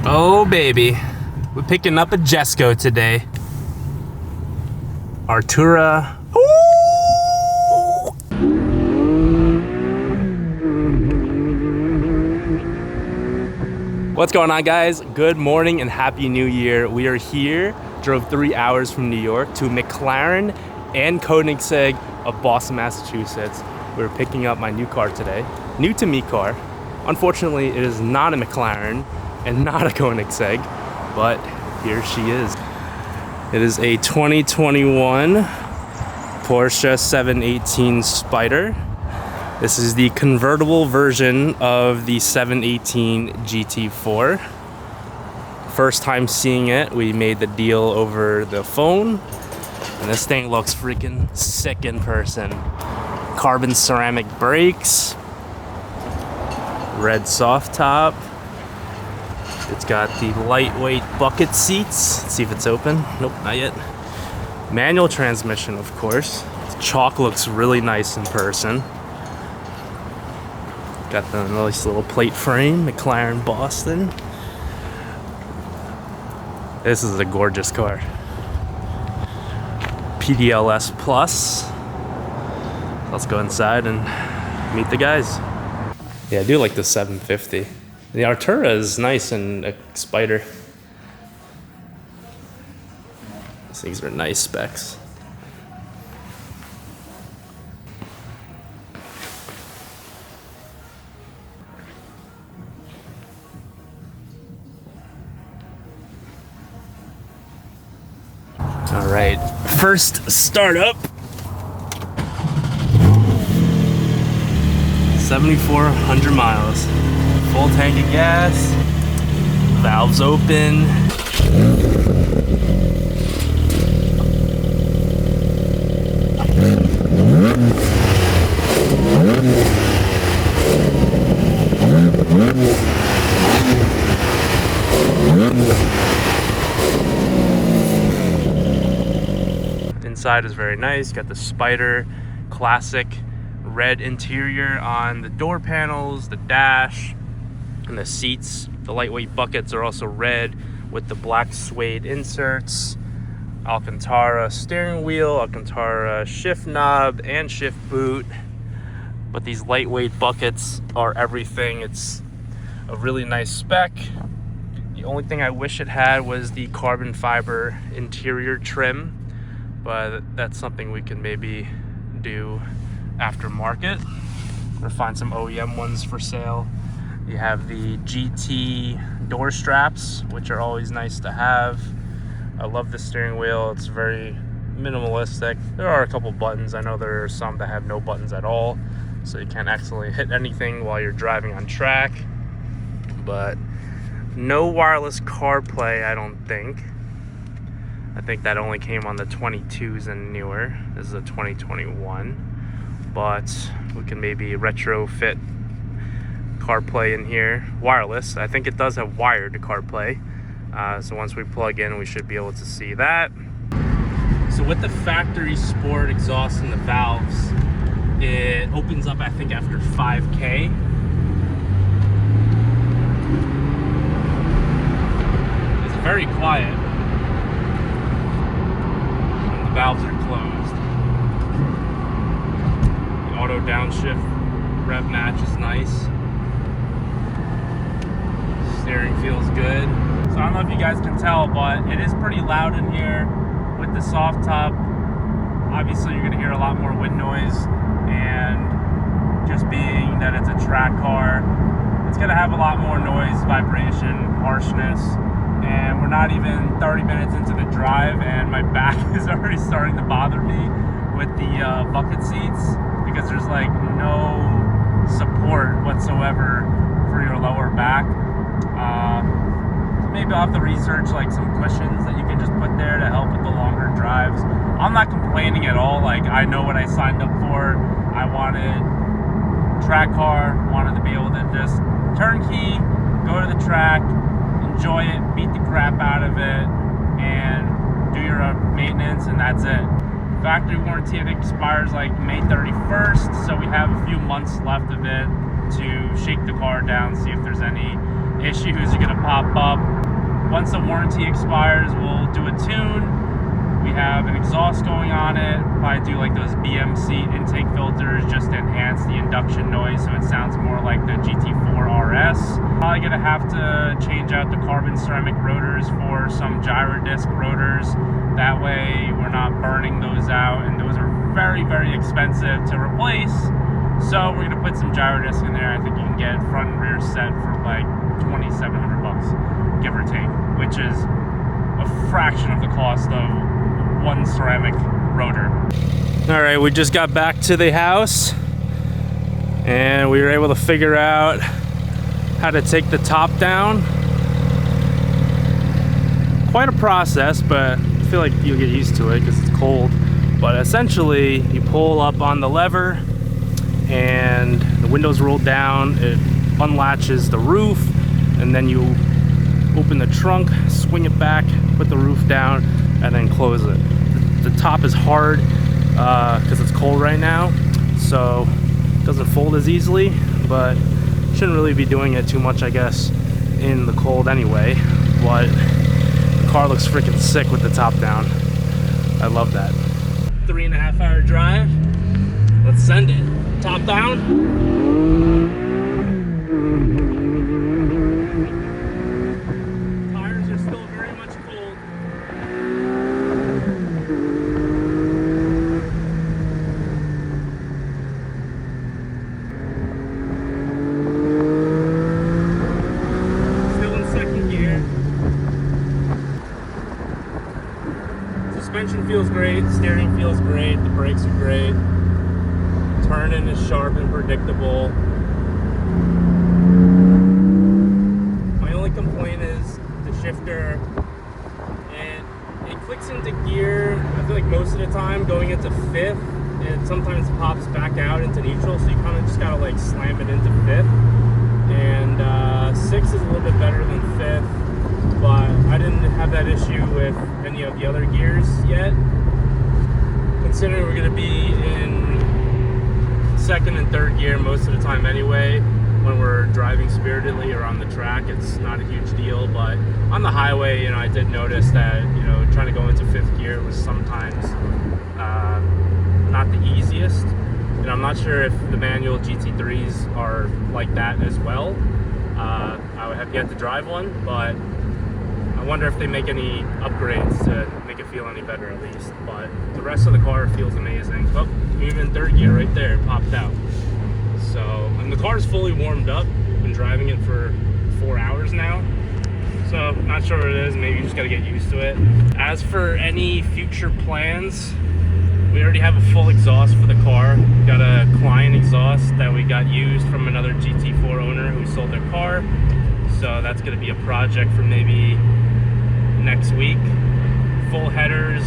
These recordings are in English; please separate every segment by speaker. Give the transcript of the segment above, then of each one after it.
Speaker 1: Oh baby, we're picking up a Jesco today. Artura. What's going on, guys? Good morning and happy new year. We are here, drove 3 hours from New York to McLaren and Koenigsegg of Boston, Massachusetts. We're picking up my new car today, new to me car. Unfortunately, it is not a McLaren and not a Koenigsegg, but here she is. It is a 2021 Porsche 718 Spyder. This is the convertible version of the 718 GT4. First time seeing it, we made the deal over the phone, and this thing looks freaking sick in person. Carbon ceramic brakes, red soft top. It's got the lightweight bucket seats. Let's see if it's open. Nope, not yet. Manual transmission, of course. The chalk looks really nice in person. Got the nice little plate frame, McLaren Boston. This is a gorgeous car. PDLS Plus. Let's go inside and meet the guys. Yeah, I do like the 750. The Artura is nice and a Spyder. These things are nice specs. All right, first startup. 7,400 miles. Full tank of gas. Valves open. Inside is very nice. Got the Spyder classic red interior on the door panels, the dash, and the seats. The lightweight buckets are also red with the black suede inserts. Alcantara steering wheel, Alcantara shift knob and shift boot. But these lightweight buckets are everything. It's a really nice spec. The only thing I wish it had was the carbon fiber interior trim, but that's something we can maybe do aftermarket or find some OEM ones for sale. You have the GT door straps, which are always nice to have. I love the steering wheel. It's very minimalistic. There are a couple buttons. I know there are some that have no buttons at all, so you can't accidentally hit anything while you're driving on track. But no wireless CarPlay, I don't think. I think that only came on the 22s and newer. This is a 2021. But we can maybe retrofit CarPlay in here. Wireless. I think it does have wired CarPlay. So once we plug in, we should be able to see that. So with the factory sport exhaust and the valves, it opens up, I think, after 5K. It's very quiet. And the valves are closed. Auto downshift rev match is nice. Steering feels good. So I don't know if you guys can tell, but it is pretty loud in here with the soft top. Obviously you're gonna hear a lot more wind noise, and just being that it's a track car, it's gonna have a lot more noise, vibration, harshness. And we're not even 30 minutes into the drive and my back is already starting to bother me with the bucket seats, because there's like no support whatsoever for your lower back. Maybe I'll have to research like some cushions that you can just put there to help with the longer drives. I'm not complaining at all. Like, I know what I signed up for. I wanted track car, wanted to be able to just turnkey, go to the track, enjoy it, beat the crap out of it, and do your maintenance, and that's it. Factory warranty, I think, expires like May 31st, so we have a few months left of it to shake the car down, see if there's any issues are gonna pop up. Once the warranty expires, we'll do a tune. We have an exhaust going on it. Probably do like those BMC intake filters just to enhance the induction noise so it sounds more like the GT4 RS. Probably gonna have to change out the carbon ceramic rotors for some gyro disc rotors. That way we're not burning those out, and those are very, very expensive to replace. So we're gonna put some gyro discs in there. I think you can get front and rear set for like 2,700 bucks, give or take, which is a fraction of the cost of one ceramic rotor. All right, we just got back to the house and we were able to figure out how to take the top down. Quite a process, but I feel like you'll get used to it because it's cold. But essentially, you pull up on the lever and the windows roll down, it unlatches the roof, and then you open the trunk, swing it back, put the roof down, and then close it. The top is hard because it's cold right now, so it doesn't fold as easily, but shouldn't really be doing it too much, I guess, in the cold anyway. But the car looks freaking sick with the top down. I love that. 3.5 hour drive. Let's send it. Top down. Tires are still very much cold. Still in second gear. Suspension feels great, steering feels great, the brakes are great. Turning is sharp and predictable. My only complaint is the shifter. It clicks into gear, I feel like most of the time going into fifth. It sometimes pops back out into neutral, so you kind of just gotta like slam it into fifth. And sixth is a little bit better than fifth, but I didn't have that issue with any of the other gears yet. Considering we're gonna be in second and third gear most of the time anyway, when we're driving spiritedly or on the track, it's not a huge deal. But on the highway, you know, I did notice that, you know, trying to go into fifth gear was sometimes not the easiest. And I'm not sure if the manual GT3s are like that as well. I would have yet to drive one, but I wonder if they make any upgrades to make it feel any better at least. But the rest of the car feels amazing. Oh, even third gear right there, it popped out. So, and the car is fully warmed up. Been driving it for 4 hours now. So, not sure what it is. Maybe you just gotta get used to it. As for any future plans, we already have a full exhaust for the car. Got a Klein exhaust that we got used from another GT4 owner who sold their car. So that's gonna be a project for maybe next week. Full headers,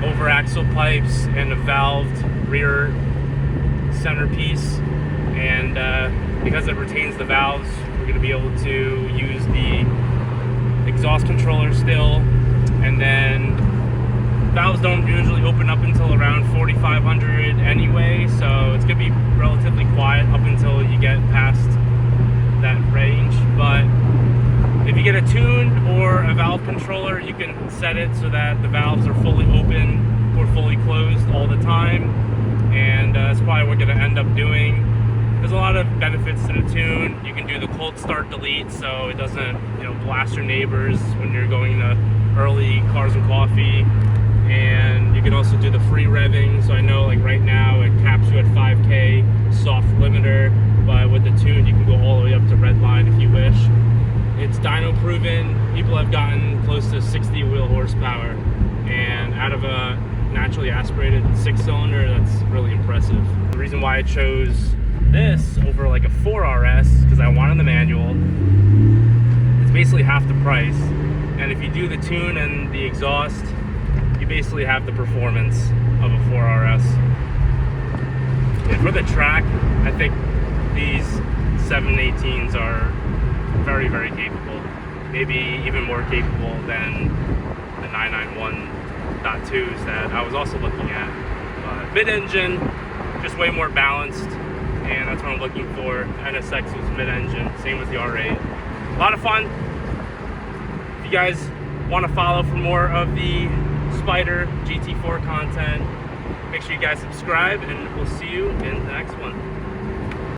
Speaker 1: over axle pipes, and a valved rear centerpiece. And because it retains the valves, we're going to be able to use the exhaust controller still. And then valves don't usually open up until around 4,500 anyway, so it's going to be relatively quiet up until you get past that range. But if you get a tune or a valve controller, you can set it so that the valves are fully open or fully closed all the time. And that's probably what we're going to end up doing. There's a lot of benefits to the tune. You can do the cold start delete so it doesn't, you know, blast your neighbors when you're going to early cars and coffee. And you can also do the free revving. So I know like right now it caps you at 5K soft limiter, but with the tune you can go all the way up to red line if you wish. It's dyno proven. People have gotten close to 60 wheel horsepower, and out of a naturally aspirated 6-cylinder, that's really impressive. The reason why I chose this over like a 4RS, because I wanted the manual. It's basically half the price, and if you do the tune and the exhaust, you basically have the performance of a 4RS. And for the track, I think these 718s are very, very capable. Maybe even more capable than the 991.2s that I was also looking at. Mid-engine, just way more balanced, and that's what I'm looking for. NSX was mid-engine, same with the R8. A lot of fun. If you guys want to follow for more of the Spyder GT4 content, make sure you guys subscribe, and we'll see you in the next one.